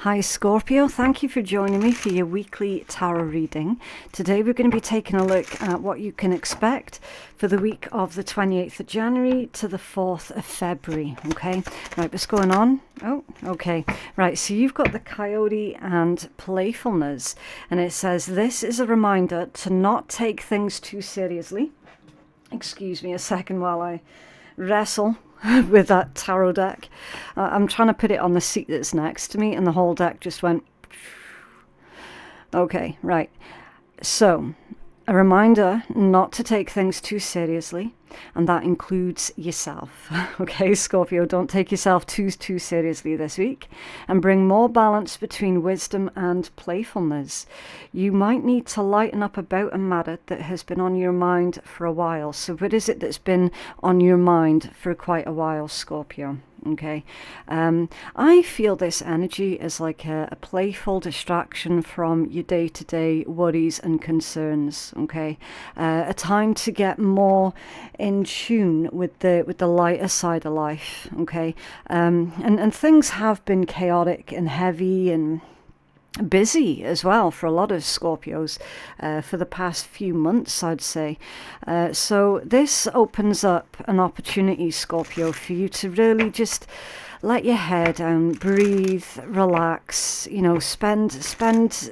Hi Scorpio, thank you for joining me for your weekly tarot reading. Today we're going to be taking a look at what you can expect for the week of the 28th of January to the 4th of February, okay? Right, what's going on? Oh, okay. Right, so you've got the Coyote and Playfulness, and it says, this is a reminder to not take things too seriously. Excuse me a second while I wrestle with that tarot deck. I'm trying to put it on the seat that's next to me, and the whole deck just went. Okay, right. So, a reminder not to take things too seriously, and that includes yourself. Okay, Scorpio, don't take yourself too seriously this week, and bring more balance between wisdom and playfulness. You might need to lighten up about a matter that has been on your mind for a while. So what is it that's been on your mind for quite a while, Scorpio? Okay, I feel this energy is like a playful distraction from your day-to-day worries and concerns. Okay, a time to get more in tune with the lighter side of life. Okay, and things have been chaotic and heavy and busy as well for a lot of Scorpios for the past few months, I'd say. So this opens up an opportunity, Scorpio, for you to really just let your hair down, breathe, relax, you know, spend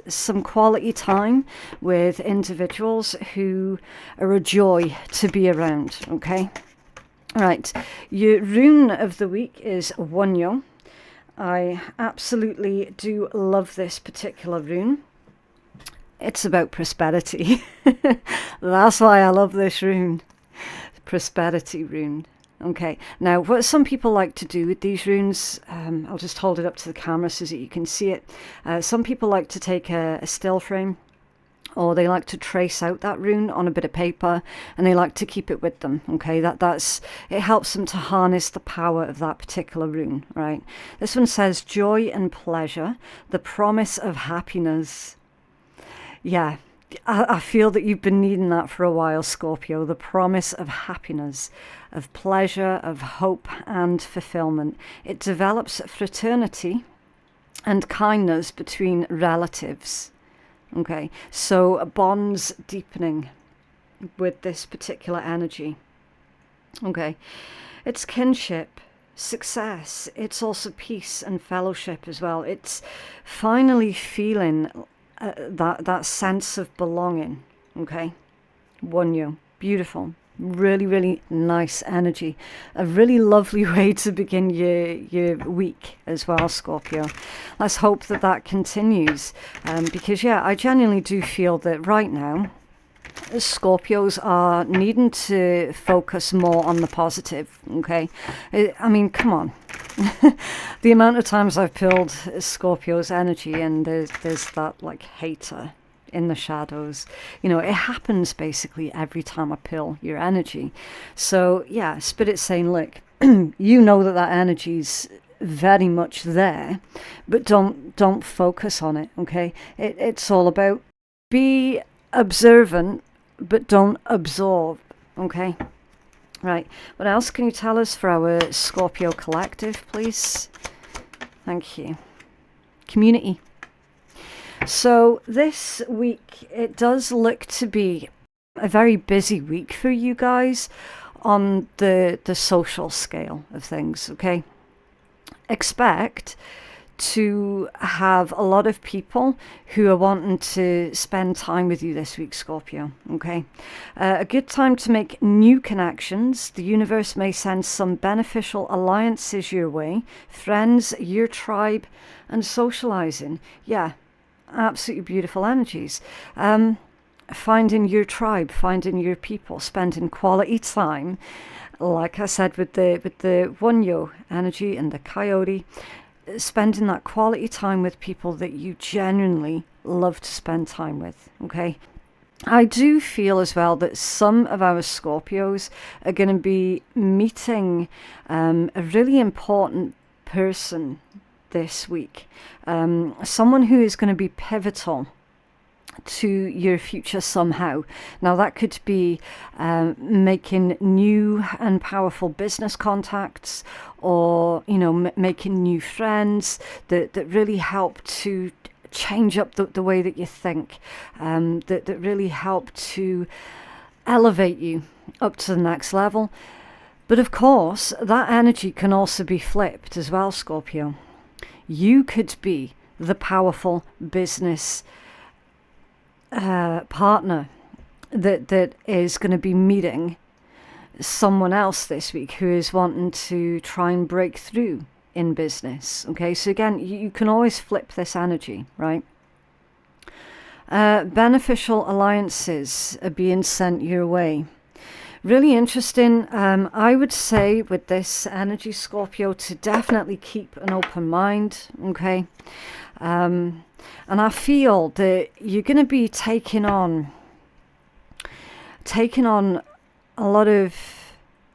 some quality time with individuals who are a joy to be around, okay? Right, your rune of the week is Wonyo. I absolutely do love this particular rune. It's about prosperity. That's why I love this rune. Prosperity rune. Okay, now what some people like to do with these runes, I'll just hold it up to the camera so that you can see it. Some people like to take a still frame, or they like to trace out that rune on a bit of paper, and they like to keep it with them. Okay, it helps them to harness the power of that particular rune, right? This one says joy and pleasure, the promise of happiness. Yeah, I feel that you've been needing that for a while, Scorpio. The promise of happiness, of pleasure, of hope and fulfillment. It develops fraternity and kindness between relatives. Okay, so bonds deepening with this particular energy. Okay, it's kinship, success. It's also peace and fellowship as well. It's finally feeling that sense of belonging. Okay, Wonyo, beautiful. Really, really nice energy. A really lovely way to begin your week as well, Scorpio. Let's hope that continues. Because, yeah, I genuinely do feel that right now, Scorpios are needing to focus more on the positive, okay? I mean, come on. The amount of times I've pulled Scorpio's energy and there's that, like, hater in the shadows. You know, it happens basically every time I pull your energy. So yeah, Spirit's saying, look, you know that energy's very much there, but don't focus on it. Okay, it's all about be observant, but don't absorb. Okay, right. What else can you tell us for our Scorpio collective, please? Thank you. Community. So this week, it does look to be a very busy week for you guys on the social scale of things, okay? Expect to have a lot of people who are wanting to spend time with you this week, Scorpio, okay? A good time to make new connections. The universe may send some beneficial alliances your way, friends, your tribe, and socializing. Yeah. Absolutely beautiful energies. Finding your tribe, finding your people, spending quality time, like I said with the Wonyo energy and the Coyote, spending that quality time with people that you genuinely love to spend time with. Okay, I do feel as well that some of our Scorpios are going to be meeting a really important person this week, someone who is going to be pivotal to your future somehow. Now that could be making new and powerful business contacts, or making new friends that really help to change up the way that you think, that really help to elevate you up to the next level. But of course, that energy can also be flipped as well, Scorpio. You could be the powerful business partner that is going to be meeting someone else this week who is wanting to try and break through in business. Okay, so again, you can always flip this energy, right? Beneficial alliances are being sent your way. Really interesting. I would say with this energy, Scorpio, to definitely keep an open mind. Okay. And I feel that you're going to be taking on a lot of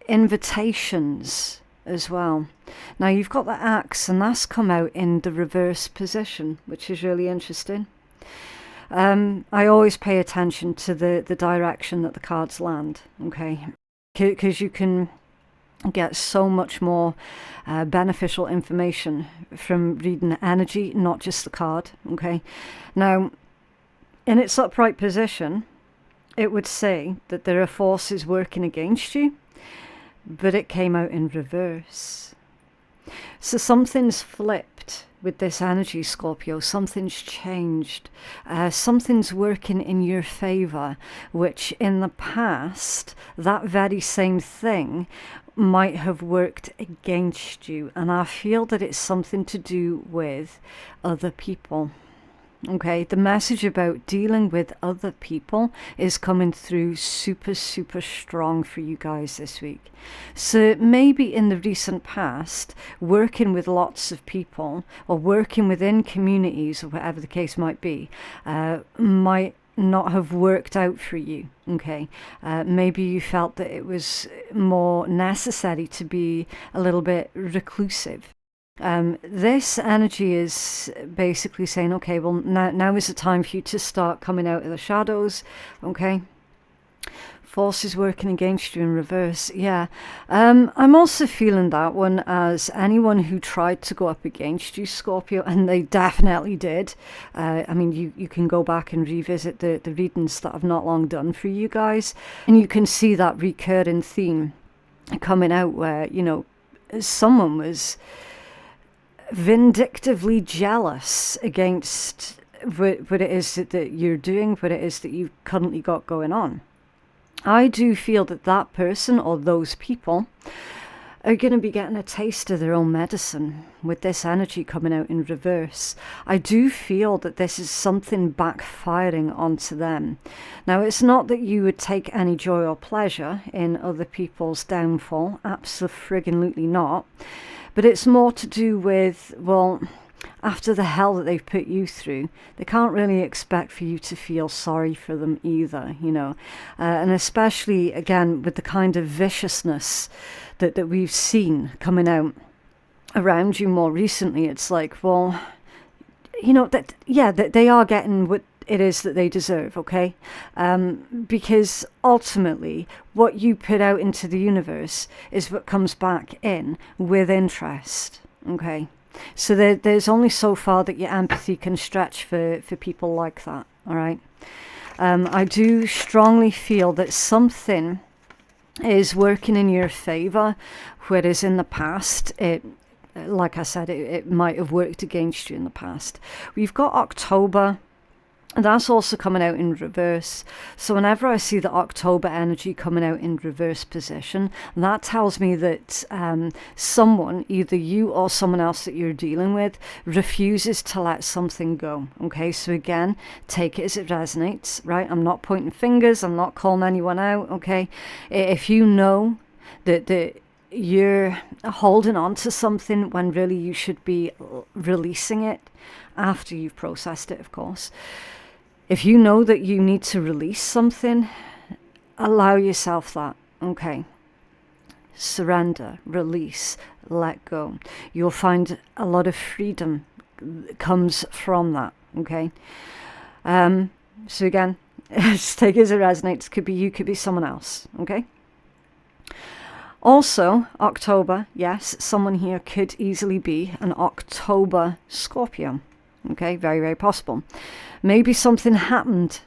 invitations as well. Now you've got the axe, and that's come out in the reverse position, which is really interesting. I always pay attention to the direction that the cards land, okay? Because you can get so much more beneficial information from reading the energy, not just the card, okay? Now, in its upright position, it would say that there are forces working against you, but it came out in reverse. So something's flipped with this energy, Scorpio. Something's changed. Something's working in your favor, which in the past, that very same thing might have worked against you. And I feel that it's something to do with other people. Okay, the message about dealing with other people is coming through super, super strong for you guys this week. So maybe in the recent past, working with lots of people or working within communities or whatever the case might be, might not have worked out for you. Okay, maybe you felt that it was more necessary to be a little bit reclusive. This energy is basically saying, okay, well, now is the time for you to start coming out of the shadows, okay? Forces working against you in reverse, yeah. I'm also feeling that one as anyone who tried to go up against you, Scorpio, and they definitely did. I mean, you can go back and revisit the readings that I've not long done for you guys, and you can see that recurring theme coming out where, someone was vindictively jealous against what it is that you're doing, what it is that you've currently got going on. I do feel that person or those people are going to be getting a taste of their own medicine with this energy coming out in reverse. I do feel that this is something backfiring onto them. Now, it's not that you would take any joy or pleasure in other people's downfall, absolutely not. But it's more to do with, well, after the hell that they've put you through, they can't really expect for you to feel sorry for them either, and especially, again, with the kind of viciousness that we've seen coming out around you more recently. It's like, well, that they are getting what it is that they deserve, okay? Because ultimately, what you put out into the universe is what comes back in with interest, okay? So there's only so far that your empathy can stretch for people like that, all right? I do strongly feel that something is working in your favor, whereas in the past, like I said, it might have worked against you in the past. We've got October. And that's also coming out in reverse. So whenever I see the October energy coming out in reverse position, that tells me that someone, either you or someone else that you're dealing with, refuses to let something go. Okay, so again, take it as it resonates, right? I'm not pointing fingers. I'm not calling anyone out, okay? If you know that you're holding on to something when really you should be releasing it after you've processed it, of course. If you know that you need to release something, allow yourself that, okay? Surrender, release, let go. You'll find a lot of freedom comes from that, okay? So again, just take it as it resonates. Could be you, could be someone else, okay? Also, October, yes, someone here could easily be an October Scorpio. Okay, very, very possible. Maybe something happened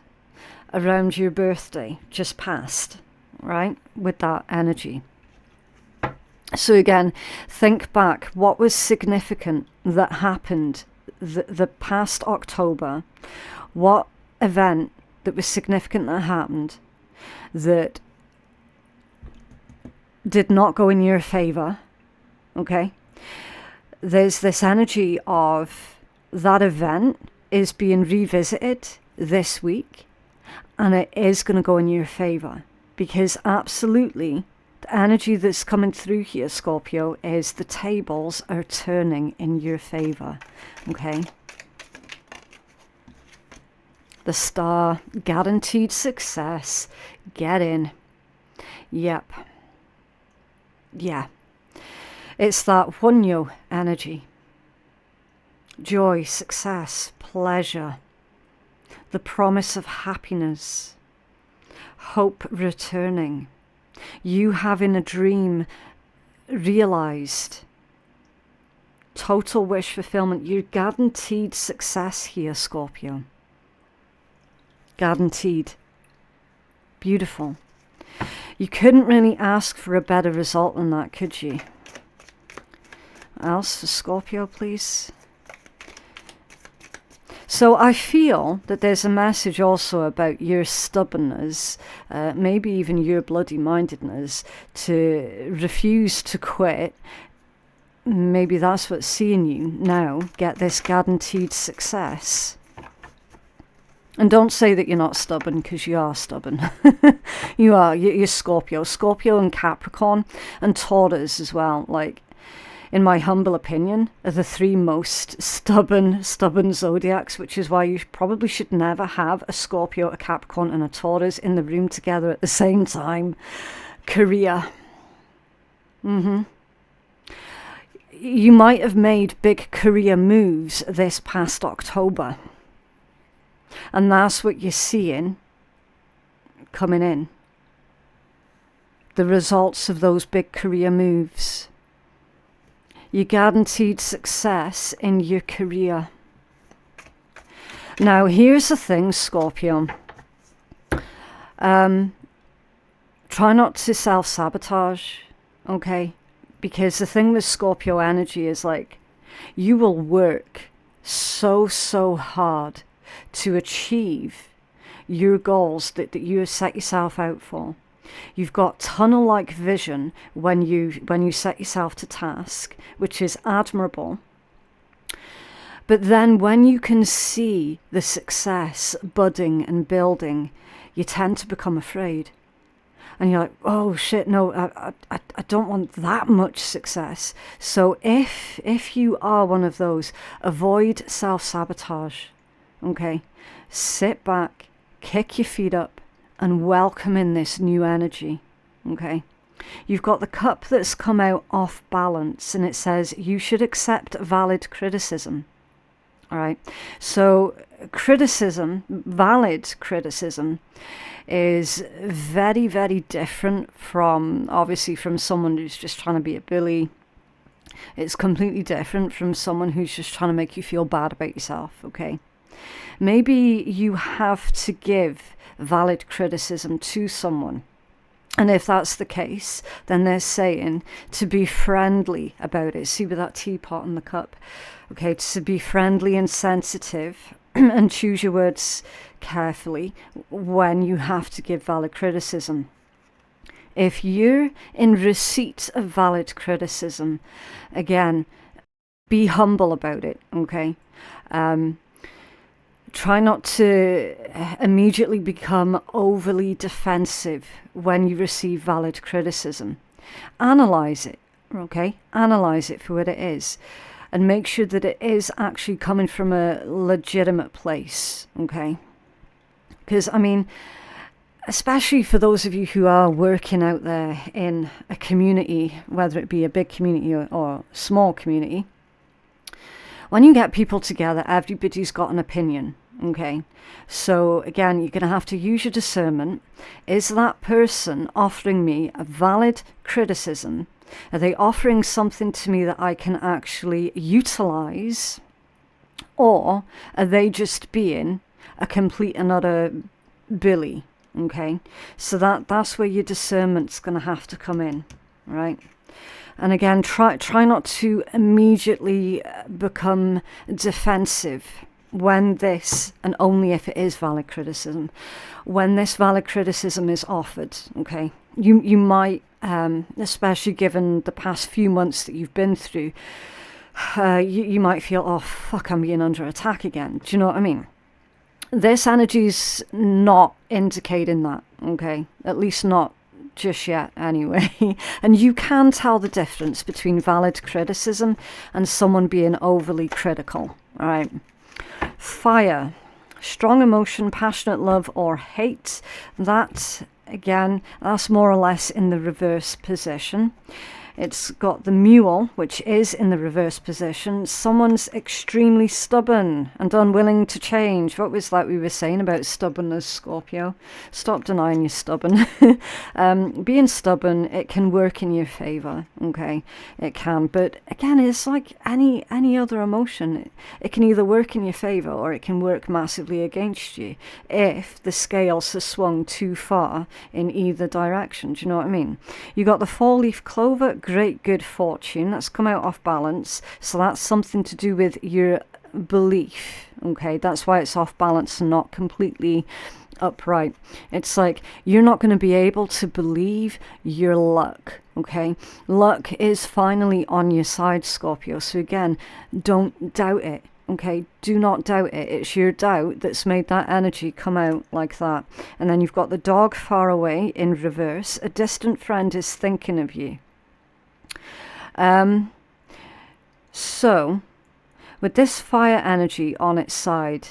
around your birthday, just passed, right, with that energy. So again, think back, what was significant that happened the past October? What event that was significant that happened that did not go in your favor? Okay, there's this energy of that event is being revisited this week, and it is going to go in your favor, because absolutely the energy that's coming through here, Scorpio, is the tables are turning in your favor. Okay, the star, guaranteed success, get in. Yep. Yeah, it's that Hunyo energy. Joy, success, pleasure, the promise of happiness, hope returning, you having a dream realized, total wish fulfillment. You're guaranteed success here, Scorpio. Guaranteed. Beautiful. You couldn't really ask for a better result than that, could you? What else for Scorpio, please? So I feel that there's a message also about your stubbornness, maybe even your bloody mindedness to refuse to quit. Maybe that's what's seeing you now get this guaranteed success. And don't say that you're not stubborn, because you are stubborn. You are. You're Scorpio. Scorpio and Capricorn and Taurus as well. Like, in my humble opinion, are the three most stubborn zodiacs, which is why you probably should never have a Scorpio, a Capricorn and a Taurus in the room together at the same time. Career. You might have made big career moves this past October. And that's what you're seeing coming in. The results of those big career moves. You guaranteed success in your career. Now, here's the thing, Scorpio. Try not to self-sabotage, okay? Because the thing with Scorpio energy is like, you will work so hard to achieve your goals that you have set yourself out for. You've got tunnel-like vision when you set yourself to task, which is admirable. But then when you can see the success budding and building, you tend to become afraid. And you're like, oh shit, no, I don't want that much success. So if you are one of those, avoid self-sabotage. Okay, sit back, kick your feet up, and welcome in this new energy. Okay, you've got the cup that's come out off balance, and it says you should accept valid criticism. All right, so criticism, valid criticism, is very, very different from, obviously, from someone who's just trying to be a bully. It's completely different from someone who's just trying to make you feel bad about yourself. Okay. Maybe you have to give valid criticism to someone. And if that's the case, then they're saying to be friendly about it. See with that teapot and the cup. Okay, to be friendly and sensitive and choose your words carefully when you have to give valid criticism. If you're in receipt of valid criticism, again, be humble about it, okay? Try not to immediately become overly defensive when you receive valid criticism. Analyze it, okay? Analyze it for what it is. And make sure that it is actually coming from a legitimate place, okay? Because, I mean, especially for those of you who are working out there in a community, whether it be a big community or a small community, when you get people together, everybody's got an opinion. Okay, so again, you're going to have to use your discernment. Is that person offering me a valid criticism? Are they offering something to me that I can actually utilize? Or are they just being a complete and utter Billy? Okay, so that's where your discernment's going to have to come in, right? And again, try not to immediately become defensive when this, and only if it is valid criticism, when this valid criticism is offered. Okay, you might, especially given the past few months that you've been through, you might feel, oh fuck, I'm being under attack again. Do you know what I mean? This energy's not indicating that, okay? At least not just yet, anyway. And you can tell the difference between valid criticism and someone being overly critical, all right? Fire, strong emotion, passionate love or hate. That, again, that's more or less in the reverse position. It's got the mule, which is in the reverse position. Someone's extremely stubborn and unwilling to change. What was that we were saying about stubbornness, Scorpio? Stop denying you're stubborn. Being stubborn, it can work in your favor, okay? It can. But again, it's like any other emotion. It can either work in your favor or it can work massively against you if the scales are swung too far in either direction. Do you know what I mean? You got the four-leaf clover, great good fortune. That's come out off balance. So that's something to do with your belief. Okay, that's why it's off balance and not completely upright. It's like you're not going to be able to believe your luck. Okay, luck is finally on your side, Scorpio. So again, don't doubt it. Okay, do not doubt it. It's your doubt that's made that energy come out like that. And then you've got the dog far away in reverse. A distant friend is thinking of you. So with this fire energy on its side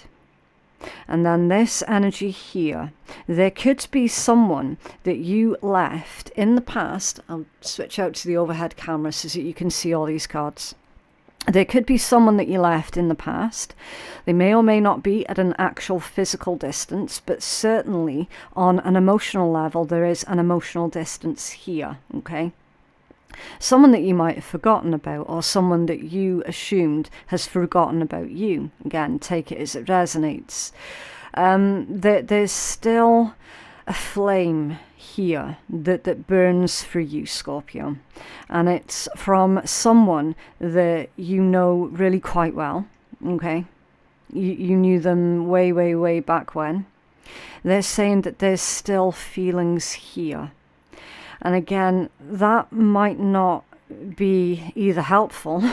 and then this energy here, there could be someone that you left in the past. I'll switch out to the overhead camera so that you can see all these cards. There could be someone that you left in the past. They may or may not be at an actual physical distance, but certainly on an emotional level, there is an emotional distance here, okay? Someone that you might have forgotten about, or someone that you assumed has forgotten about you. Again, take it as it resonates. There's still a flame here that burns for you, Scorpio. And it's from someone that you know really quite well, okay? You knew them way, way, way back when. They're saying that there's still feelings here. And again, that might not be either helpful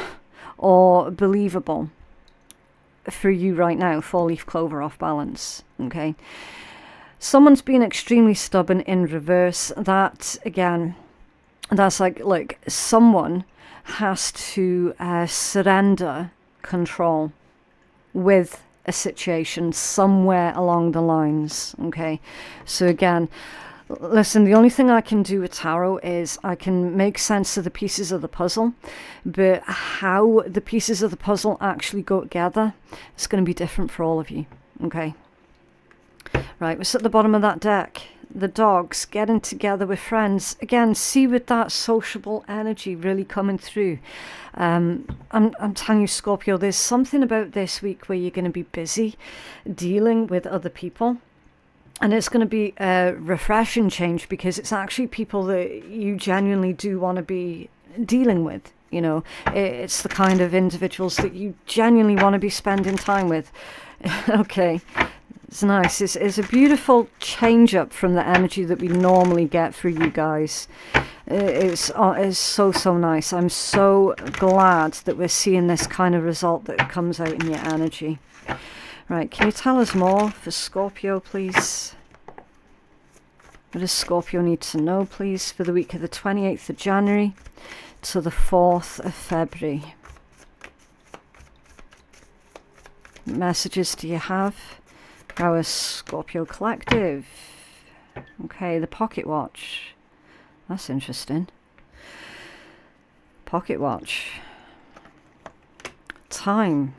or believable for you right now. Four-leaf clover off balance, okay? Someone's been extremely stubborn in reverse. That, again, that's like someone has to surrender control with a situation somewhere along the lines, okay? So again, listen, the only thing I can do with tarot is I can make sense of the pieces of the puzzle, but how the pieces of the puzzle actually go together, it's going to be different for all of you, okay? Right, we're at the bottom of that deck. The dogs getting together with friends. Again, see with that sociable energy really coming through. I'm telling you, Scorpio, there's something about this week where you're going to be busy dealing with other people. And it's going to be a refreshing change because it's actually people that you genuinely do want to be dealing with. You know, it's the kind of individuals that you genuinely want to be spending time with. Okay, it's nice. It's a beautiful change up from the energy that we normally get for you guys. It's so nice. I'm so glad that we're seeing this kind of result that comes out in your energy. Right, can you tell us more for Scorpio, please? What does Scorpio need to know, please, for the week of the 28th of January to the 4th of February? What messages do you have for our Scorpio collective? Okay, the pocket watch. That's interesting. Pocket watch. Time.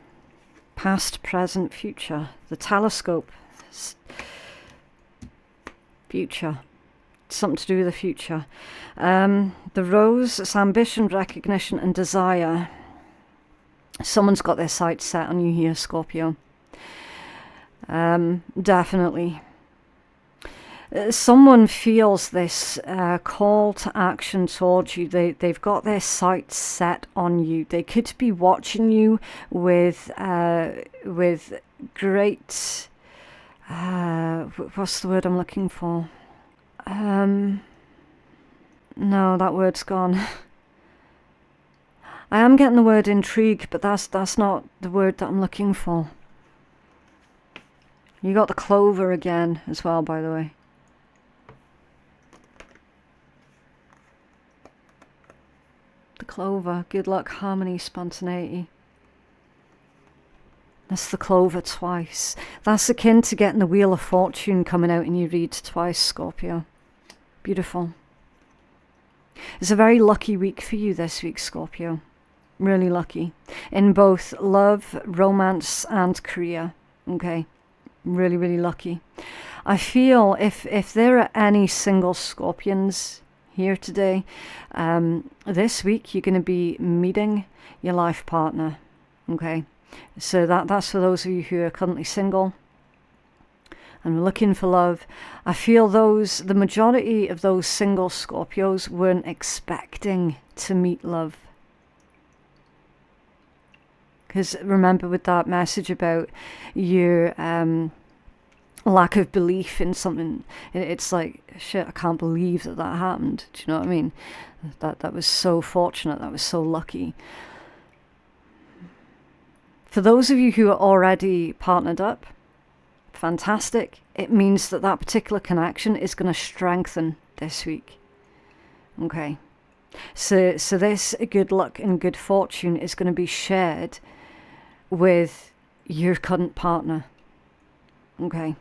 Past, present, future. The telescope. Future. Something to do with the future. The rose, it's ambition, recognition, and desire. Someone's got their sights set on you here, Scorpio. Definitely. Someone feels this call to action towards you. They've got their sights set on you. They could be watching you with great, what's the word I'm looking for? No, that word's gone. I am getting the word intrigue, but that's not the word that I'm looking for. You got the clover again as well, by the way. The clover, good luck, harmony, spontaneity. That's the clover twice. That's akin to getting the Wheel of Fortune coming out in your read twice, Scorpio. Beautiful. It's a very lucky week for you this week, Scorpio. Really lucky. In both love, romance, and career. Okay. Really, really lucky. I feel if there are any single Scorpions here today, this week you're going to be meeting your life partner. Okay. So that's for those of you who are currently single and looking for love. I feel the majority of those single Scorpios weren't expecting to meet love. Because remember with that message about your lack of belief in something, it's like, shit, I can't believe that happened. Do you know what I mean? That was so fortunate. That was so lucky. For those of you who are already partnered up, fantastic. It means that particular connection is going to strengthen this week. Okay. So this good luck and good fortune is going to be shared with your current partner. Okay.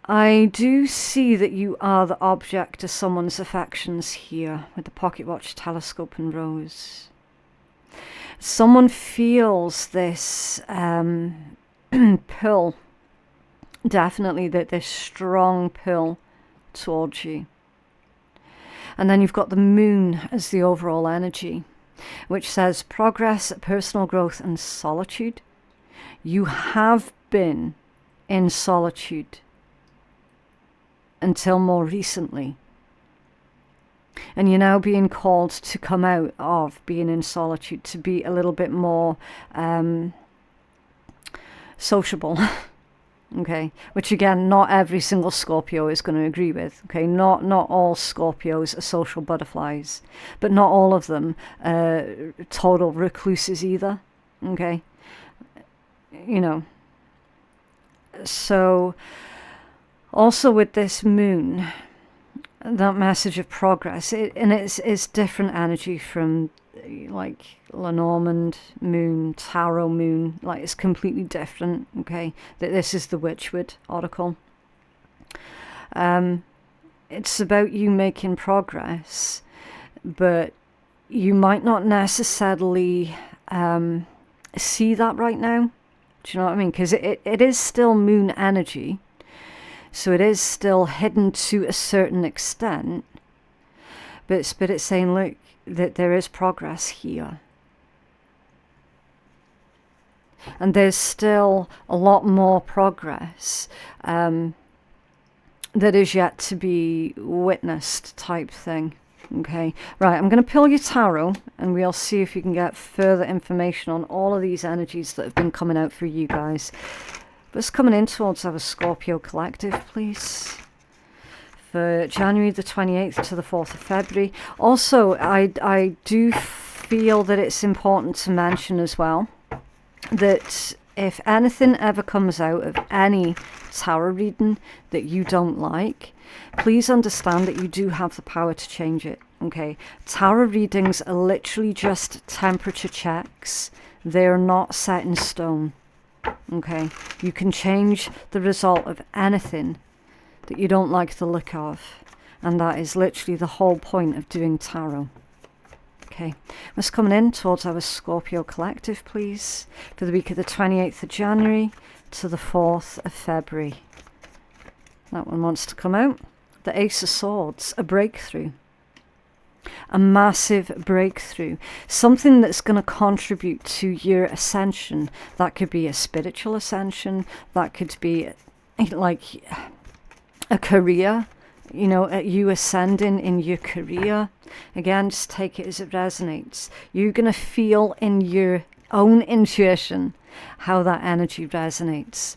I do see that you are the object of someone's affections here with the pocket watch, telescope, and rose. Someone feels this pull, definitely this strong pull towards you. And then you've got the moon as the overall energy, which says progress, personal growth, and solitude. You have been in solitude until more recently. And you're now being called to come out of being in solitude, to be a little bit more sociable. Okay, which again, not every single Scorpio is going to agree with. Okay, not all Scorpios are social butterflies, but not all of them total recluses either. Okay, you know. So, also with this moon, that message of progress, it's different energy from like Lenormand moon, tarot moon, like it's completely different. Okay, this is the Witchwood oracle. It's about you making progress, but you might not necessarily see that right now. Do you know what I mean? Because it is still moon energy, so it is still hidden to a certain extent, but it's saying, look, that there is progress here. And there's still a lot more progress that is yet to be witnessed, type thing. Okay, right, I'm going to pull your tarot and we'll see if you can get further information on all of these energies that have been coming out for you guys. What's coming in towards our Scorpio collective, please? For January the 28th to the 4th of February. Also, I do feel that it's important to mention as well that if anything ever comes out of any tarot reading that you don't like, please understand that you do have the power to change it. Okay, tarot readings are literally just temperature checks. They're not set in stone. Okay, you can change the result of anything that you don't like the look of, and that is literally the whole point of doing tarot. Okay, what's coming in towards our Scorpio collective, please, for the week of the 28th of January to the 4th of February. That one wants to come out. The Ace of Swords, a breakthrough. A massive breakthrough. Something that's going to contribute to your ascension. That could be a spiritual ascension. That could be like a career. You know, you ascending in your career. Again, just take it as it resonates. You're going to feel in your own intuition how that energy resonates.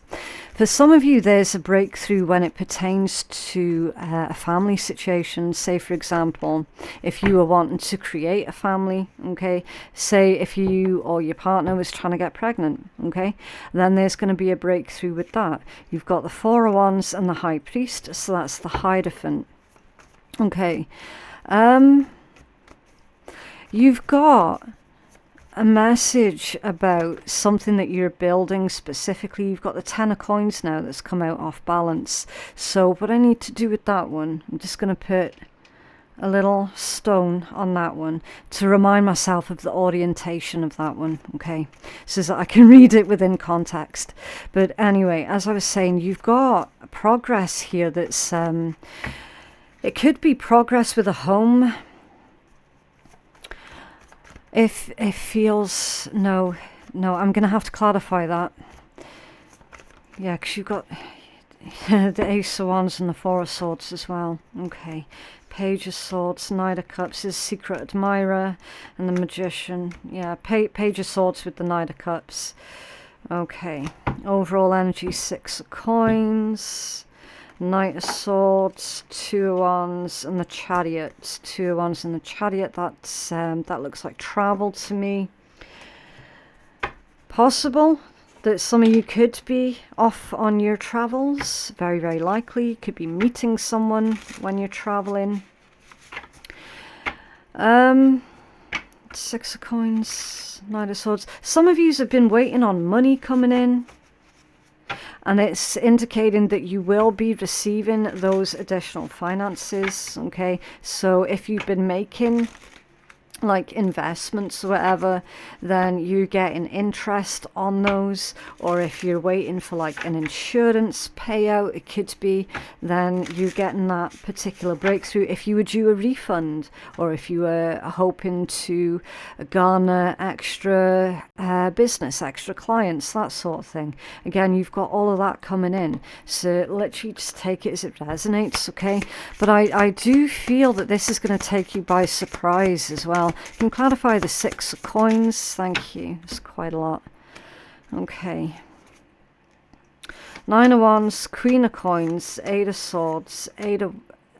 For some of you, there's a breakthrough when it pertains to a family situation. Say, for example, if you were wanting to create a family, okay, say if you or your partner was trying to get pregnant, okay, then there's going to be a breakthrough with that. You've got the Four of Wands and the High Priest, so that's the Hierophant. Okay, you've got a message about something that you're building specifically. You've got the Ten of Coins now that's come out off balance. So what I need to do with that one, I'm just going to put a little stone on that one to remind myself of the orientation of that one, okay, so that I can read it within context. But anyway, as I was saying, you've got progress here that's it could be progress with a home. If it feels, no, I'm going to have to clarify that. Yeah, because you've got the Ace of Wands and the Four of Swords as well. Okay. Page of Swords, Knight of Cups is Secret Admirer, and the Magician. Yeah, Page of Swords with the Knight of Cups. Okay. Overall energy, Six of Coins. Knight of Swords, Two of Wands, and the Chariot. Two of Wands and the Chariot. That's that looks like travel to me. Possible that some of you could be off on your travels. Very, very likely. You could be meeting someone when you're traveling. Six of Coins, Knight of Swords. Some of you have been waiting on money coming in, and it's indicating that you will be receiving those additional finances, okay? So if you've been making like investments or whatever, then you get an interest on those. Or if you're waiting for like an insurance payout, it could be, then you're getting that particular breakthrough. If you were due a refund, or if you were hoping to garner extra business, extra clients, that sort of thing, again, you've got all of that coming in. So literally just take it as it resonates, okay? But I do feel that this is going to take you by surprise as well. You can clarify the Six of Coins. Thank you. It's quite a lot. Okay. Nine of Wands, Queen of Coins, Eight of Swords, Eight of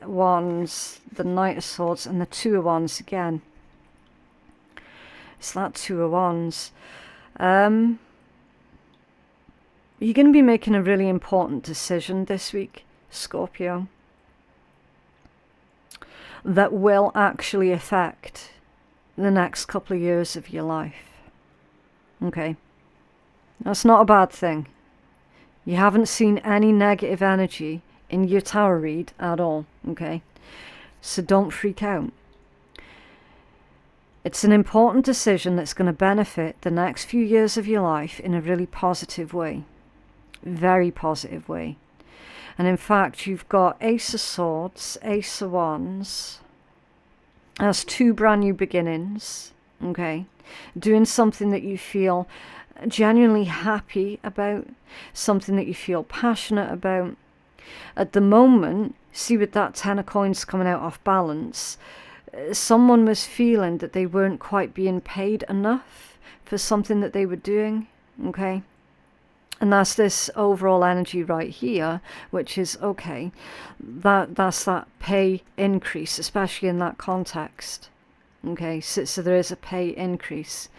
Wands, the Knight of Swords, and the Two of Wands again. It's that Two of Wands. You're going to be making a really important decision this week, Scorpio, that will actually affect the next couple of years of your life. Okay, that's not a bad thing. You haven't seen any negative energy in your tarot read at all, okay? So don't freak out. It's an important decision that's going to benefit the next few years of your life in a really positive way. Very positive way. And in fact, you've got Ace of Swords, Ace of Wands. That's two brand new beginnings, okay? Doing something that you feel genuinely happy about, something that you feel passionate about. At the moment, see with that Ten of Coins coming out off balance, someone was feeling that they weren't quite being paid enough for something that they were doing, okay? And that's this overall energy right here, which is, okay, that's that pay increase, especially in that context. Okay, so there is a pay increase.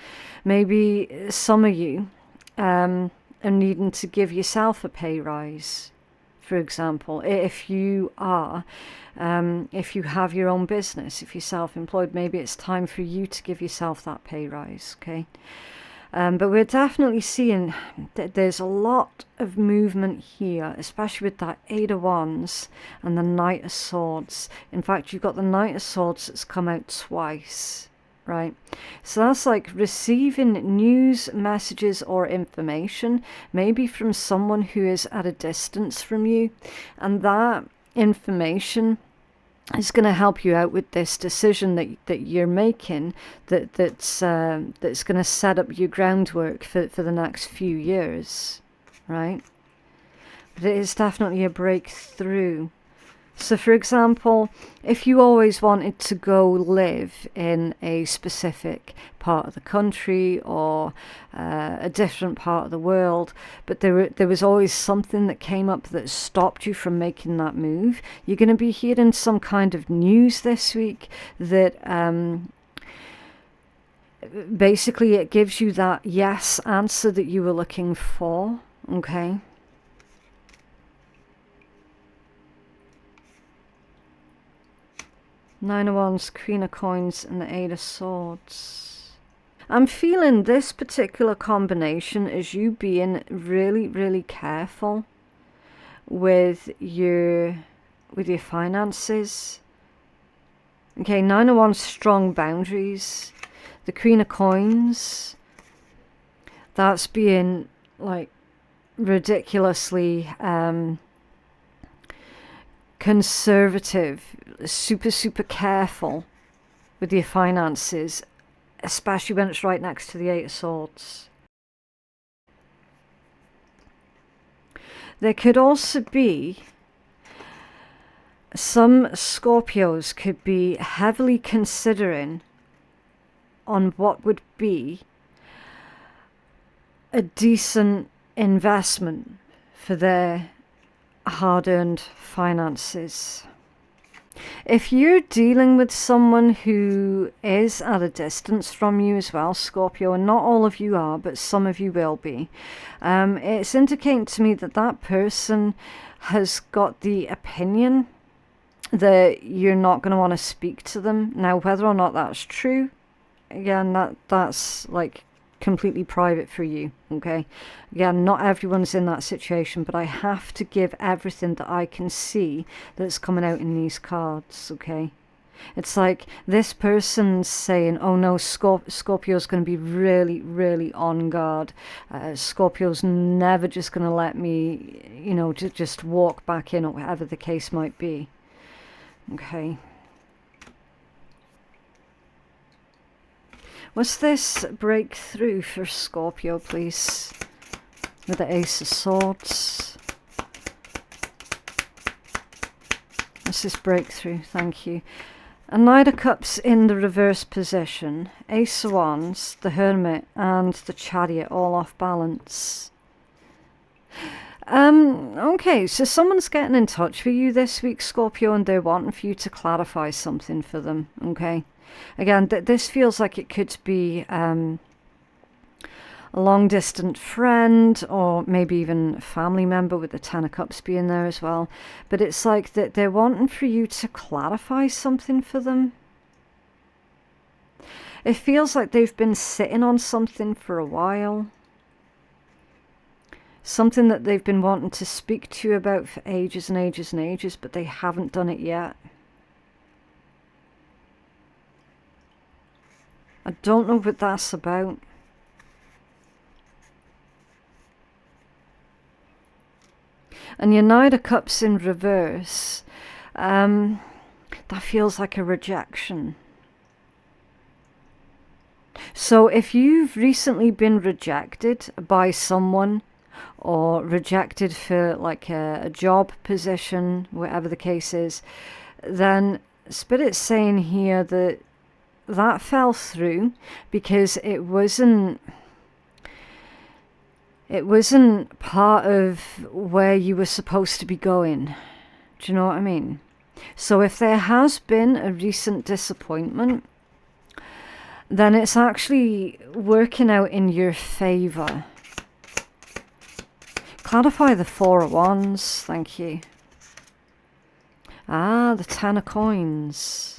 Maybe some of you are needing to give yourself a pay rise, for example. If you are, if you have your own business, if you're self-employed, maybe it's time for you to give yourself that pay rise, okay? But we're definitely seeing that there's a lot of movement here, especially with that Eight of Wands and the Knight of Swords. In fact, you've got the Knight of Swords that's come out twice, right? So that's like receiving news, messages, or information, maybe from someone who is at a distance from you. And that information is going to help you out with this decision that you're making, that's going to set up your groundwork for the next few years, right? But it is definitely a breakthrough. So for example, if you always wanted to go live in a specific part of the country or a different part of the world, but there was always something that came up that stopped you from making that move, you're going to be hearing some kind of news this week that basically it gives you that yes answer that you were looking for, okay? Nine of Wands, Queen of Coins, and the Eight of Swords. I'm feeling this particular combination as you being really, really careful with your finances. Okay, Nine of Wands, strong boundaries. The Queen of Coins, that's being like ridiculously conservative, super careful with your finances, especially when it's right next to the Eight of Swords. There could also be some Scorpios could be heavily considering on what would be a decent investment for their hard-earned finances. If you're dealing with someone who is at a distance from you as well, Scorpio, and not all of you are, but some of you will be, it's indicating to me that that person has got the opinion that you're not going to want to speak to them. Now, whether or not that's true, again, that's like completely private for you, okay? Again, not everyone's in that situation, but I have to give everything that I can see that's coming out in these cards, okay? It's like this person's saying, oh no, Scorpio's going to be really, really on guard. Scorpio's never just going to let me, you know, just walk back in, or whatever the case might be, okay? What's this breakthrough for Scorpio, please? With the Ace of Swords. What's this breakthrough? Thank you. A Knight of Cups in the reverse position. Ace of Wands, the Hermit, and the Chariot all off balance. Okay, so someone's getting in touch with you this week, Scorpio, and they're wanting for you to clarify something for them, okay? Again, this feels like it could be a long-distant friend, or maybe even a family member, with the Ten of Cups being there as well. But it's like that they're wanting for you to clarify something for them. It feels like they've been sitting on something for a while. Something that they've been wanting to speak to you about for ages and ages and ages, but they haven't done it yet. I don't know what that's about. And your Knight of Cups in reverse, that feels like a rejection. So if you've recently been rejected by someone, or rejected for like a job position, whatever the case is, then Spirit's saying here that that fell through because it wasn't part of where you were supposed to be going. Do you know what I mean? So if there has been a recent disappointment, then it's actually working out in your favor. Clarify the Four of Wands, thank you. Ah, the Ten of Coins.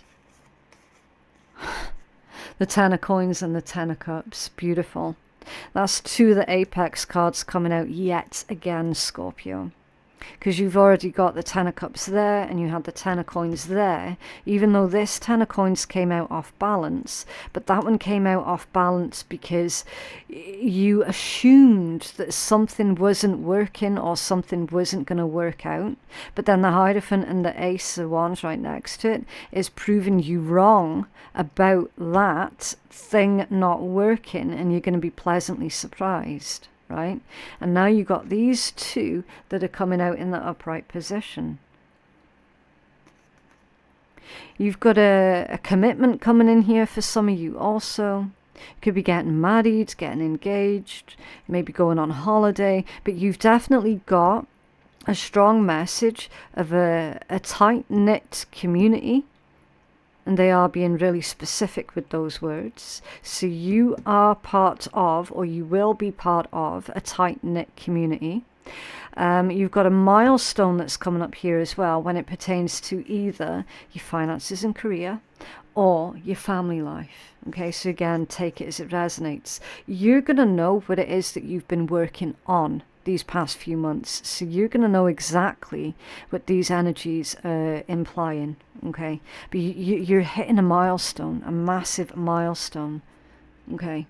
The Ten of Coins and the Ten of Cups, beautiful. That's two of the Apex cards coming out yet again, Scorpio. because you've already got the Ten of Cups there and you had the Ten of Coins there, even though this Ten of Coins came out off balance, but that one came out off balance because you assumed that something wasn't working or something wasn't going to work out, but then the Hierophant and the Ace of Wands right next to it is proving you wrong about that thing not working, and you're going to be pleasantly surprised. Right? And now you've got these two that are coming out in the upright position. You've got a commitment coming in here for some of you also. You could be getting married, getting engaged, maybe going on holiday, but you've definitely got a strong message of a tight-knit community. And they are being really specific with those words. So you are part of, or you will be part of, a tight-knit community. You've got a milestone that's coming up here as well when it pertains to either your finances and career or your family life. Okay, so again, take it as it resonates. You're going to know what it is that you've been working on these past few months, so you're going to know exactly what these energies are implying. Okay, but you're hitting a milestone, a massive milestone. Okay,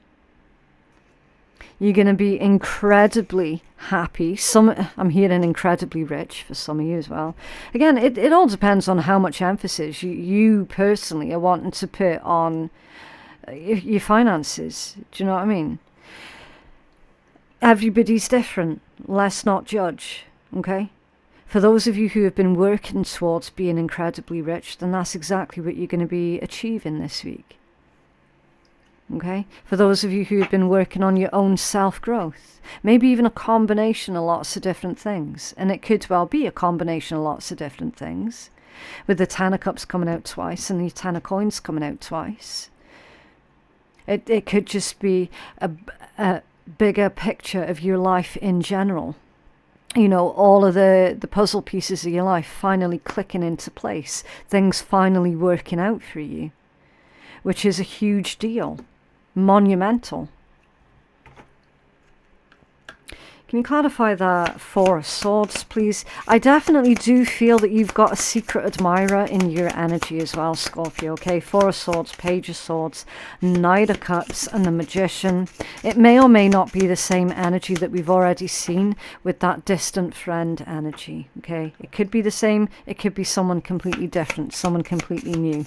you're going to be incredibly happy. I'm hearing incredibly rich for some of you as well. Again, it all depends on how much emphasis you personally are wanting to put on your finances. Do you know what I mean? Everybody's different. Let's not judge, okay? For those of you who have been working towards being incredibly rich, then that's exactly what you're going to be achieving this week. Okay? For those of you who have been working on your own self-growth, maybe even a combination of lots of different things, and it could well be a combination of lots of different things, with the Ten of Cups coming out twice and the Ten of Coins coming out twice. It could just be a bigger picture of your life in general. You know, all of the puzzle pieces of your life finally clicking into place, things finally working out for you, which is a huge deal, monumental. Can you clarify that Four of Swords, please? I definitely do feel that you've got a secret admirer in your energy as well, Scorpio, okay? Four of Swords, Page of Swords, Knight of Cups, and the Magician. It may or may not be the same energy that we've already seen with that distant friend energy, okay? It could be the same, it could be someone completely different, someone completely new.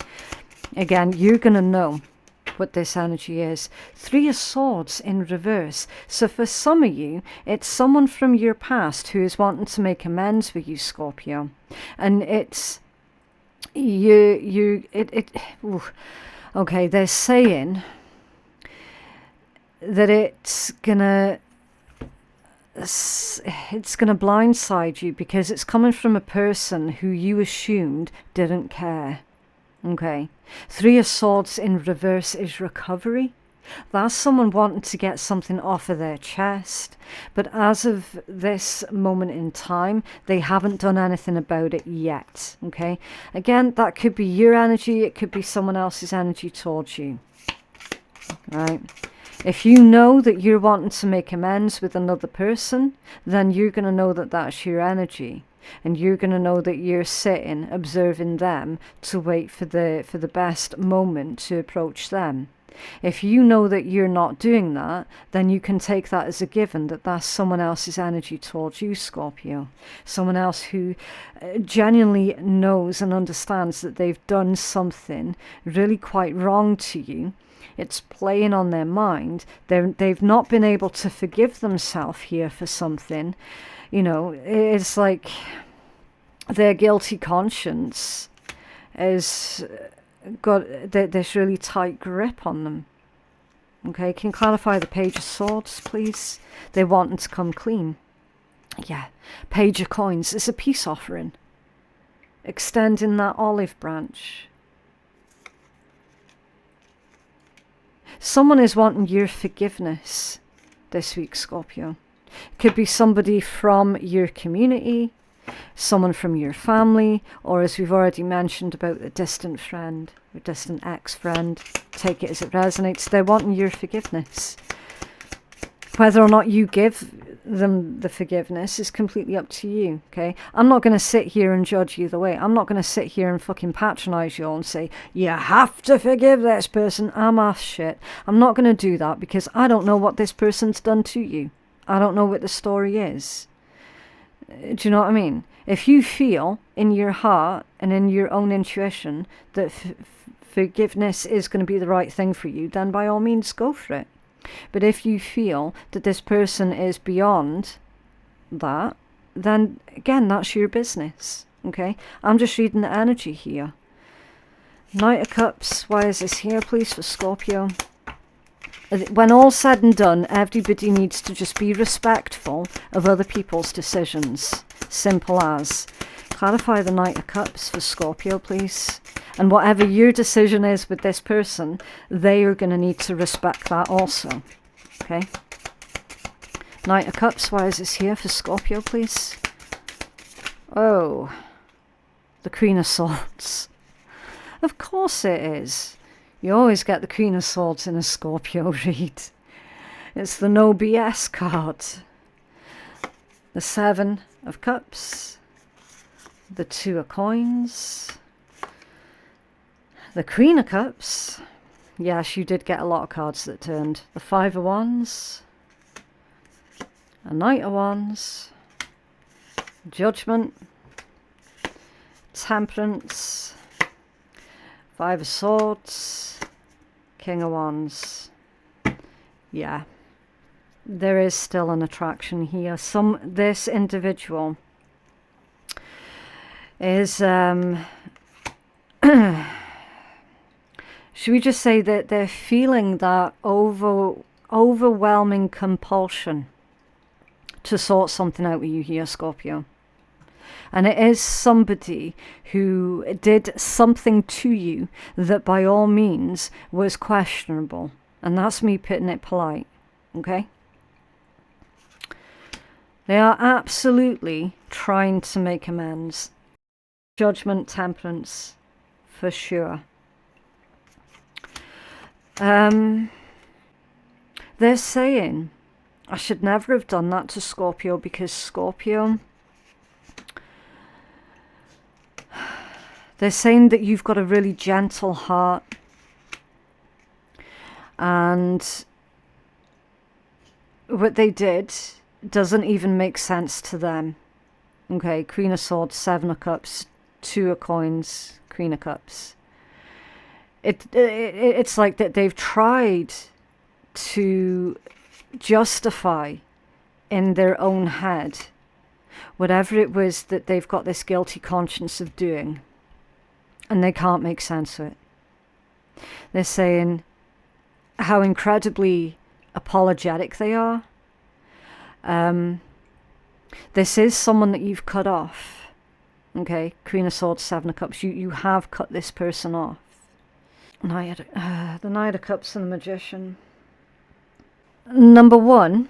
Again, you're going to know what this energy is. Three of Swords in reverse. So for some of you, it's someone from your past who is wanting to make amends with you, Scorpio. And it's okay, they're saying that it's gonna blindside you because it's coming from a person who you assumed didn't care. Okay, Three of Swords in reverse is recovery. That's someone wanting to get something off of their chest, but as of this moment in time, they haven't done anything about it yet. Okay, again, that could be your energy, it could be someone else's energy towards you. Right? If you know that you're wanting to make amends with another person, then you're going to know that that's your energy. And you're going to know that you're sitting, observing them to wait for the best moment to approach them. If you know that you're not doing that, then you can take that as a given that that's someone else's energy towards you, Scorpio. Someone else who genuinely knows and understands that they've done something really quite wrong to you. It's playing on their mind. They've not been able to forgive themselves here for something. You know, it's like their guilty conscience has got this really tight grip on them. Okay, can you clarify the Page of Swords, please? They're wanting to come clean. Yeah, Page of Coins is a peace offering. Extending that olive branch. Someone is wanting your forgiveness this week, Scorpio. It could be somebody from your community, someone from your family, or as we've already mentioned about a distant friend, or distant ex-friend. Take it as it resonates. They're wanting your forgiveness. Whether or not you give them the forgiveness is completely up to you, okay? I'm not going to sit here and judge either way. I'm not going to sit here and fucking patronize you all and say, you have to forgive this person. I'm ass shit. I'm not going to do that because I don't know what this person's done to you. I don't know what the story is. Do you know what I mean? If you feel in your heart and in your own intuition that forgiveness is going to be the right thing for you, then by all means go for it. But if you feel that this person is beyond that, then again, that's your business, okay? I'm just reading the energy here. Knight of Cups, why is this here, please, for Scorpio? When all's said and done, everybody needs to just be respectful of other people's decisions. Simple as. Clarify the Knight of Cups for Scorpio, please. And whatever your decision is with this person, they are going to need to respect that also. Okay? Knight of Cups, why is this here for Scorpio, please? Oh. The Queen of Swords. Of course it is. You always get the Queen of Swords in a Scorpio read. It's the no BS card. The Seven of Cups. The Two of Coins. The Queen of Cups. Yes, you did get a lot of cards that turned. The Five of Wands. A Knight of Wands. Judgment. Temperance. Five of Swords. King of Wands. Yeah. There is still an attraction here. This individual is should we just say that they're feeling that overwhelming compulsion to sort something out with you here, Scorpio. And it is somebody who did something to you that by all means was questionable. And that's me putting it polite, okay? They are absolutely trying to make amends. Judgment, temperance, for sure. They're saying, I should never have done that to Scorpio because Scorpio... They're saying that you've got a really gentle heart. And what they did doesn't even make sense to them. Okay, Queen of Swords, Seven of Cups, Two of Coins, Queen of Cups. It's like that they've tried to justify in their own head whatever it was that they've got this guilty conscience of doing. And they can't make sense of it. They're saying how incredibly apologetic they are. This is someone that you've cut off. Okay, Queen of Swords, Seven of Cups. You have cut this person off. The Knight of Cups and the Magician. Number one,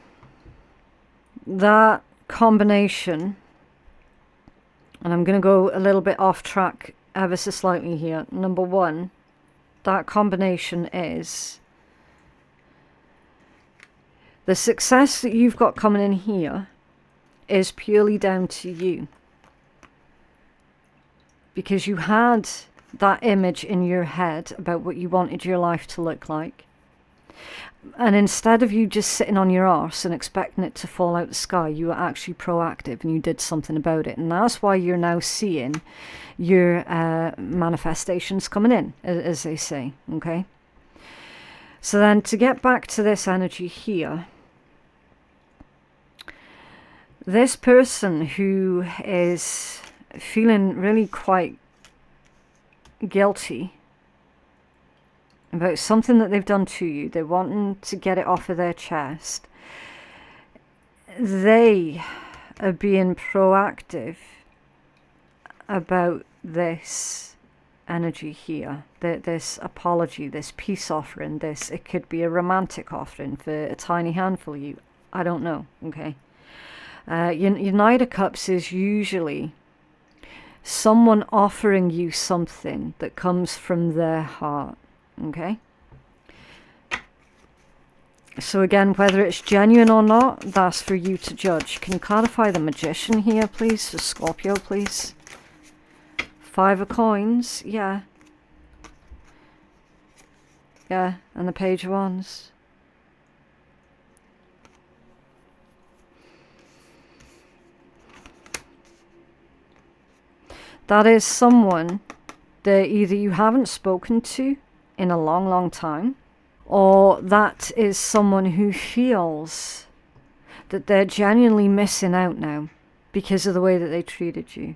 that combination, and I'm going to go a little bit off track ever so slightly here. Number one, that combination is the success that you've got coming in here is purely down to you. Because you had that image in your head about what you wanted your life to look like. And instead of you just sitting on your arse and expecting it to fall out the sky, you were actually proactive and you did something about it. And that's why you're now seeing your manifestations coming in, as they say, okay? So then to get back to this energy here, this person who is feeling really quite guilty about something that they've done to you, they're wanting to get it off of their chest, they are being proactive about this energy here, this apology, this peace offering, it could be a romantic offering for a tiny handful of you, I don't know, okay? Your Knight of Cups is usually someone offering you something that comes from their heart. Okay? So again, whether it's genuine or not, that's for you to judge. Can you clarify the Magician here, please, for Scorpio, please? 5 of Coins, yeah. Yeah, and the Page of Wands. That is someone that either you haven't spoken to in a long, long time, or that is someone who feels that they're genuinely missing out now because of the way that they treated you.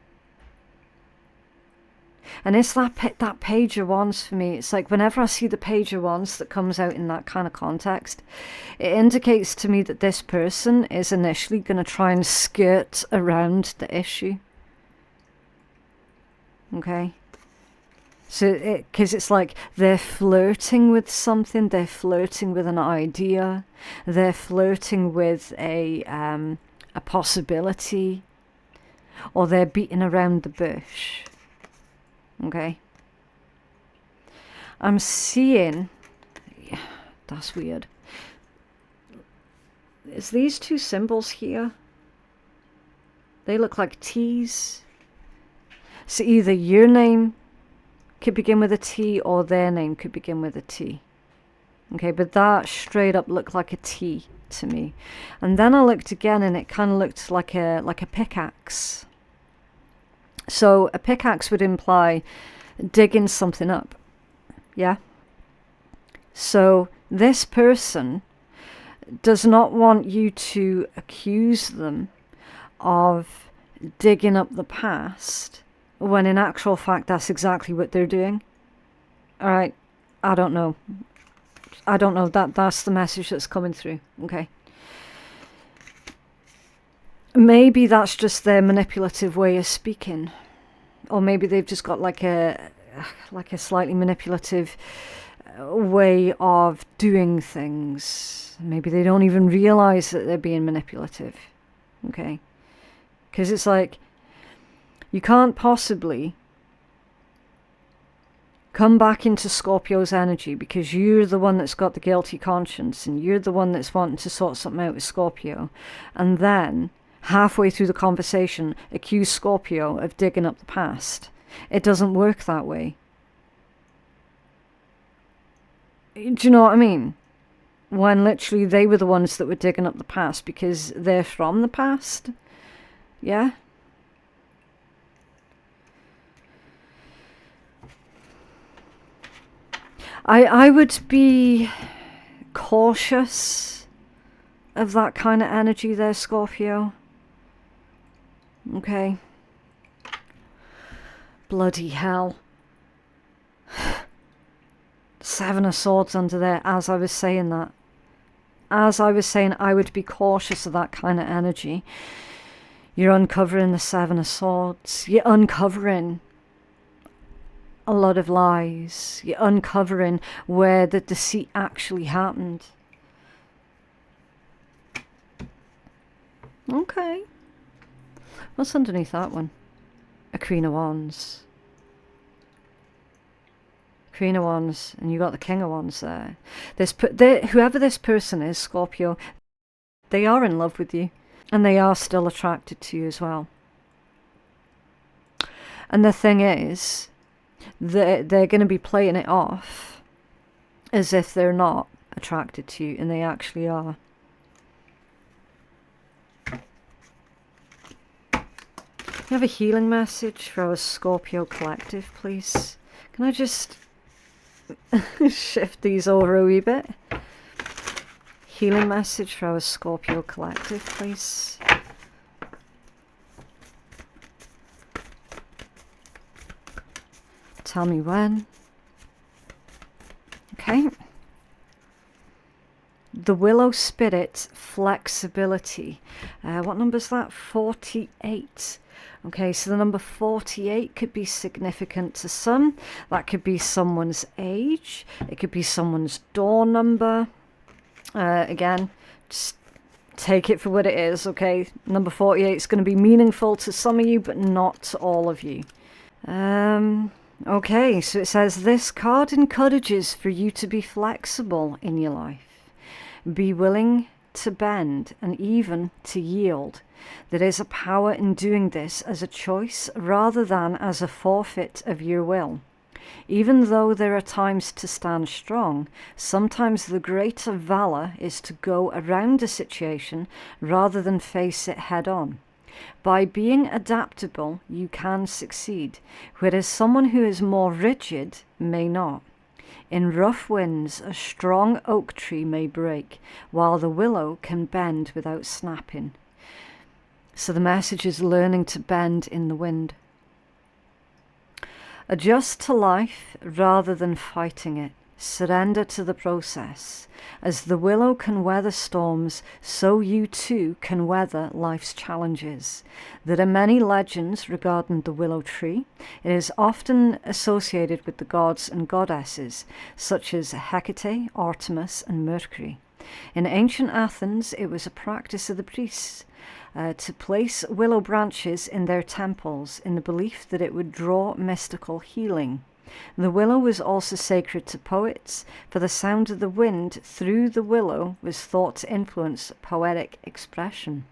And it's that Page of Wands for me. It's like whenever I see the Page of Wands that comes out in that kind of context, it indicates to me that this person is initially going to try and skirt around the issue. Okay? So, because it's like they're flirting with something, they're flirting with an idea, they're flirting with a possibility, or they're beating around the bush. Okay? I'm seeing, yeah, that's weird. Is these two symbols here? They look like T's. So either your name could begin with a T or their name could begin with a T. Okay, but that straight up looked like a T to me. And then I looked again and it kind of looked like a pickaxe. So a pickaxe would imply digging something up. Yeah? So this person does not want you to accuse them of digging up the past, when in actual fact that's exactly what they're doing. Alright, I don't know. That's the message that's coming through. Okay. Maybe that's just their manipulative way of speaking. Or maybe they've just got like a slightly manipulative way of doing things. Maybe they don't even realize that they're being manipulative. Okay. Because it's like, you can't possibly come back into Scorpio's energy because you're the one that's got the guilty conscience and you're the one that's wanting to sort something out with Scorpio, and then halfway through the conversation accuse Scorpio of digging up the past. It doesn't work that way. Do you know what I mean? When literally they were the ones that were digging up the past because they're from the past. Yeah? I would be cautious of that kind of energy there, Scorpio. Okay. Bloody hell. 7 of Swords under there as I was saying that. As I was saying, I would be cautious of that kind of energy. You're uncovering the 7 of Swords. You're uncovering a lot of lies. You're uncovering where the deceit actually happened. Okay. What's underneath that one? A Queen of Wands. Queen of Wands, and you got the King of Wands there. Whoever this person is, Scorpio, they are in love with you, and they are still attracted to you as well. And the thing is, they're going to be playing it off as if they're not attracted to you, and they actually are. You have a healing message for our Scorpio collective, please? Can I just shift these over a wee bit? Healing message for our Scorpio collective, please. Tell me when. Okay. The Willow Spirit, flexibility. What number is that? 48. Okay, so the number 48 could be significant to some. That could be someone's age. It could be someone's door number. Again, just take it for what it is, okay? Number 48 is going to be meaningful to some of you, but not to all of you. Okay, so it says this card encourages for you to be flexible in your life. Be willing to bend and even to yield. There is a power in doing this as a choice rather than as a forfeit of your will. Even though there are times to stand strong, sometimes the greater valor is to go around a situation rather than face it head on. By being adaptable, you can succeed, whereas someone who is more rigid may not. In rough winds, a strong oak tree may break, while the willow can bend without snapping. So the message is learning to bend in the wind. Adjust to life rather than fighting it. Surrender to the process. As the willow can weather storms, so you too can weather life's challenges. There are many legends regarding the willow tree. It is often associated with the gods and goddesses, such as Hecate, Artemis, and Mercury. In ancient Athens, it was a practice of the priests to place willow branches in their temples in the belief that it would draw mystical healing. The willow was also sacred to poets, for the sound of the wind through the willow was thought to influence poetic expression.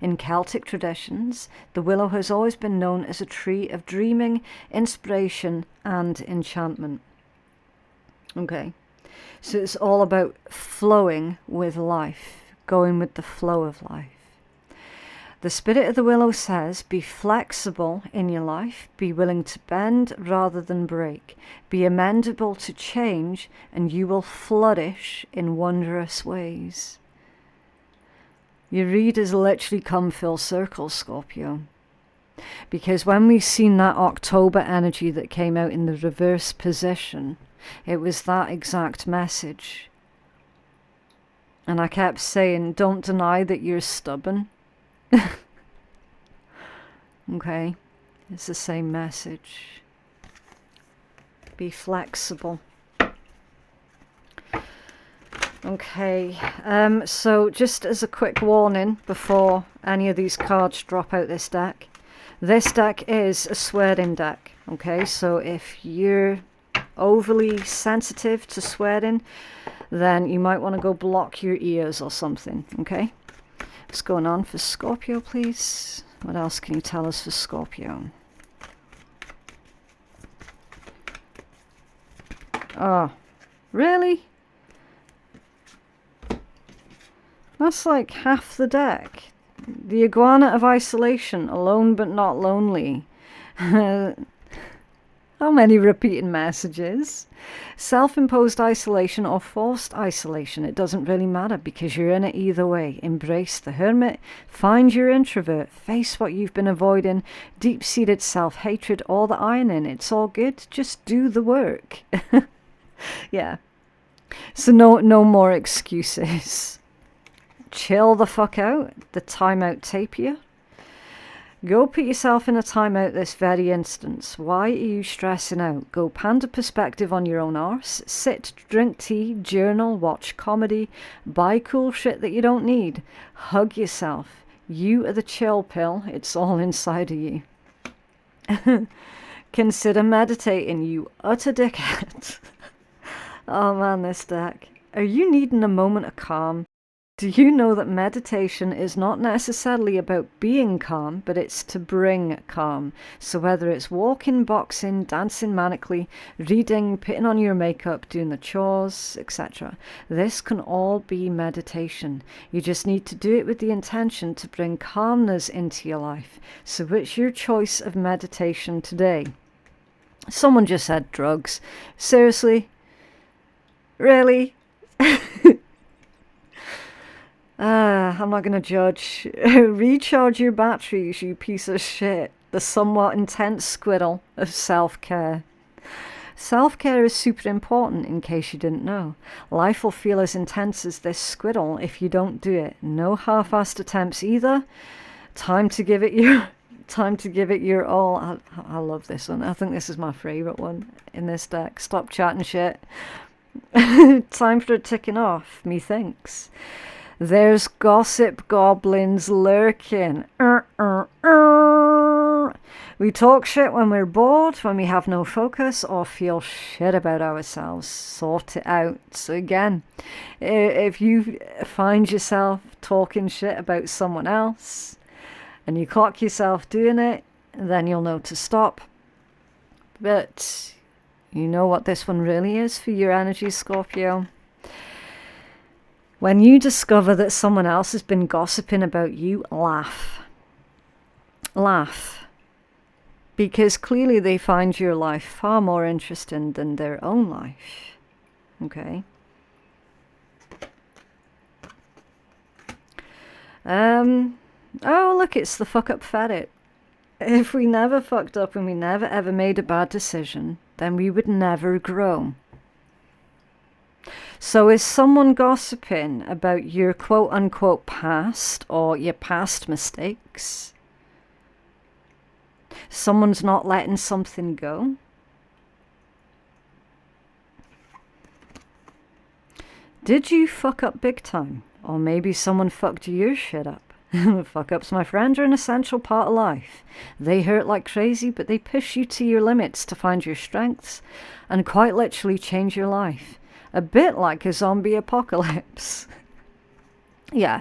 In Celtic traditions, the willow has always been known as a tree of dreaming, inspiration, and enchantment. Okay, so it's all about flowing with life, going with the flow of life. The spirit of the willow says, be flexible in your life, be willing to bend rather than break, be amenable to change, and you will flourish in wondrous ways. Your readers literally come full circle, Scorpio. Because when we've seen that October energy that came out in the reverse position, it was that exact message. And I kept saying, don't deny that you're stubborn. Okay, it's the same message. Be flexible. Okay, so just as a quick warning before any of these cards drop out this deck is a swearing deck. Okay, so if you're overly sensitive to swearing, then you might want to go block your ears or something. Okay. What's going on for Scorpio, please? What else can you tell us for Scorpio? Oh, really? That's like half the deck. The iguana of isolation, alone but not lonely. How many repeating messages? Self-imposed isolation or forced isolation, it doesn't really matter because you're in it either way. Embrace the hermit, find your introvert, face what you've been avoiding, deep-seated self-hatred or the ironing. It's all good, just do the work. Yeah. So no more excuses. Chill the fuck out. The timeout tapir. Go put yourself in a timeout this very instance. Why are you stressing out? Go panda perspective on your own arse. Sit, drink tea, journal, watch comedy, buy cool shit that you don't need. Hug yourself. You are the chill pill. It's all inside of you. Consider meditating, you utter dickhead. Oh man, this deck. Are you needing a moment of calm? Do you know that meditation is not necessarily about being calm, but it's to bring calm? So whether it's walking, boxing, dancing manically, reading, putting on your makeup, doing the chores, etc., this can all be meditation. You just need to do it with the intention to bring calmness into your life. So what's your choice of meditation today? Someone just said drugs. Seriously? Really? I'm not going to judge. Recharge your batteries, you piece of shit. The somewhat intense squirrel of self-care. Self-care is super important, in case you didn't know. Life will feel as intense as this squirrel if you don't do it. No half-assed attempts either. Time to give it your all. I love this one. I think this is my favourite one in this deck. Stop chatting shit. Time for it ticking off, methinks. There's gossip goblins lurking. We talk shit when we're bored, when we have no focus, or feel shit about ourselves. Sort it out. So again, if you find yourself talking shit about someone else and you clock yourself doing it, then you'll know to stop. But you know what this one really is for your energy, Scorpio? When you discover that someone else has been gossiping about you, laugh. Laugh. Because clearly they find your life far more interesting than their own life. Okay? Oh, look, it's the fuck up ferret. If we never fucked up and we never ever made a bad decision, then we would never grow. So is someone gossiping about your quote-unquote past or your past mistakes? Someone's not letting something go? Did you fuck up big time? Or maybe someone fucked your shit up? Fuck-ups, my friend, are an essential part of life. They hurt like crazy, but they push you to your limits to find your strengths and quite literally change your life. A bit like a zombie apocalypse. Yeah.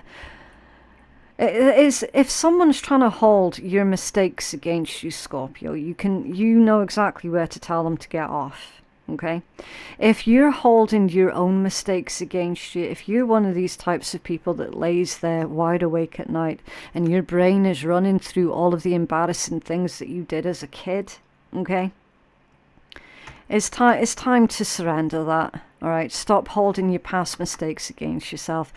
It is, if someone's trying to hold your mistakes against you, Scorpio, you know exactly where to tell them to get off. Okay? If you're holding your own mistakes against you, if you're one of these types of people that lays there wide awake at night and your brain is running through all of the embarrassing things that you did as a kid, okay? It's time to surrender that, all right? Stop holding your past mistakes against yourself.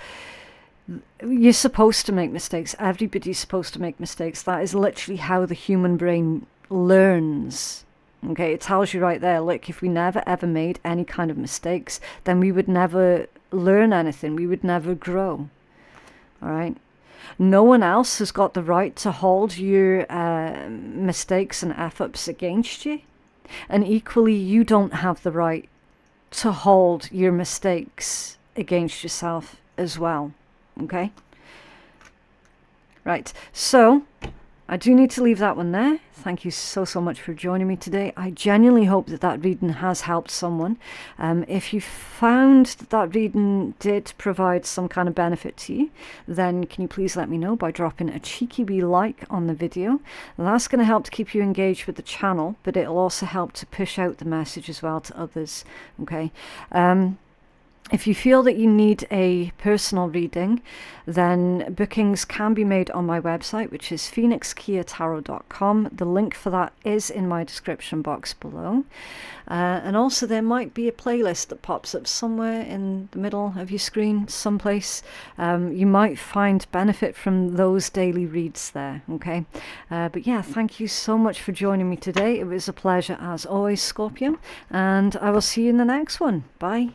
You're supposed to make mistakes. Everybody's supposed to make mistakes. That is literally how the human brain learns. Okay, it tells you right there, look, if we never ever made any kind of mistakes, then we would never learn anything. We would never grow. All right? No one else has got the right to hold your mistakes and F-ups against you. And equally, you don't have the right to hold your mistakes against yourself as well. Okay? Right, so I do need to leave that one there. Thank you so much for joining me today. I genuinely hope that reading has helped someone. If you found that reading did provide some kind of benefit to you, then can you please let me know by dropping a cheeky wee like on the video. That's going to help to keep you engaged with the channel, but it'll also help to push out the message as well to others. Okay. If you feel that you need a personal reading, then bookings can be made on my website, which is phoenixkeiatarot.com. The link for that is in my description box below. And also there might be a playlist that pops up somewhere in the middle of your screen, someplace. You might find benefit from those daily reads there, okay? But yeah, thank you so much for joining me today. It was a pleasure as always, Scorpio, and I will see you in the next one. Bye.